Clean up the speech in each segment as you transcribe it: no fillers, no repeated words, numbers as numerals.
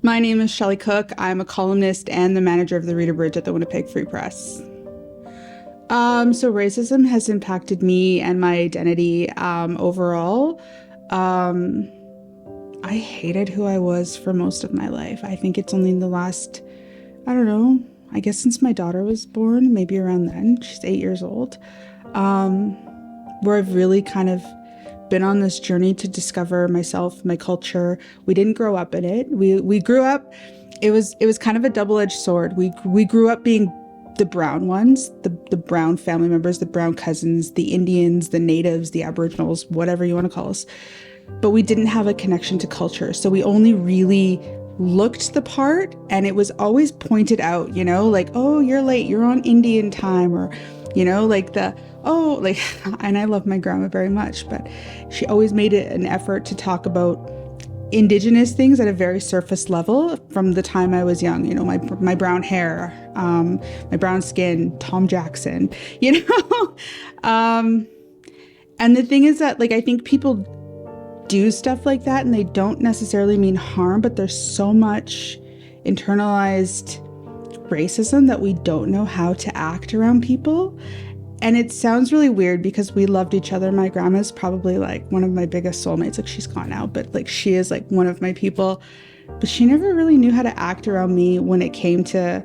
My name is Shelley Cook. I'm a columnist and the manager of the Reader Bridge at the Winnipeg Free Press. So racism has impacted me and my identity overall. I hated who I was for most of my life. I think it's only in the last, I don't know, I guess since my daughter was born, maybe around then, she's 8 years old, where I've really kind of been on this journey to discover myself, my culture. We didn't grow up in it. We grew up, it was kind of a double-edged sword. We grew up being the brown ones, the brown family members, the brown cousins, the Indians, the natives, the Aboriginals, whatever you want to call us. But we didn't have a connection to culture. So we only really looked the part, and it was always pointed out, you know, like, oh, you're late, you're on Indian time, or, you know, like and I love my grandma very much, but she always made it an effort to talk about indigenous things at a very surface level from the time I was young. You know, my brown hair, my brown skin, Tom Jackson, you know. And the thing is that, like, I think people do stuff like that and they don't necessarily mean harm, but there's so much internalized racism that we don't know how to act around people. And it sounds really weird because we loved each other. My grandma's probably like one of my biggest soulmates. Like, she's gone now, but like she is like one of my people. But she never really knew how to act around me when it came to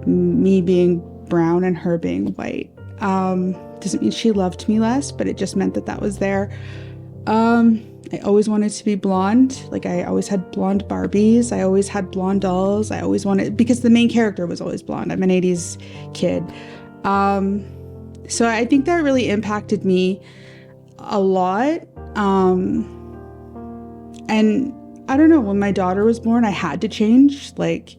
me being brown and her being white. Doesn't mean she loved me less, but it just meant that that was there. I always wanted to be blonde. Like, I always had blonde Barbies. I always had blonde dolls. I always wanted, because the main character was always blonde. I'm an 80s kid. So I think that really impacted me a lot. And I don't know, when my daughter was born, I had to change. Like,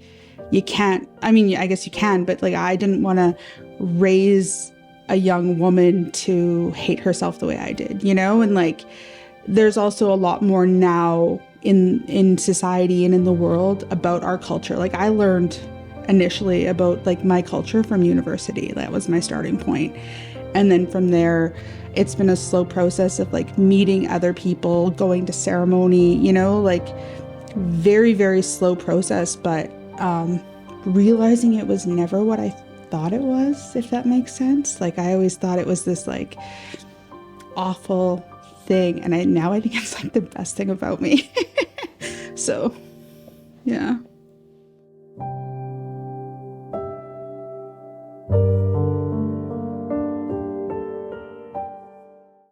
you can't, I mean, I guess you can, but like, I didn't want to raise a young woman to hate herself the way I did, you know? And like, there's also a lot more now in society and in the world about our culture. Like, I learned initially about like my culture from university. That was my starting point. And then from there, it's been a slow process of like meeting other people, going to ceremony, you know, like very, very slow process, but realizing it was never what I thought it was, if that makes sense. Like, I always thought it was this like awful thing, and now I think it's like the best thing about me. So, yeah.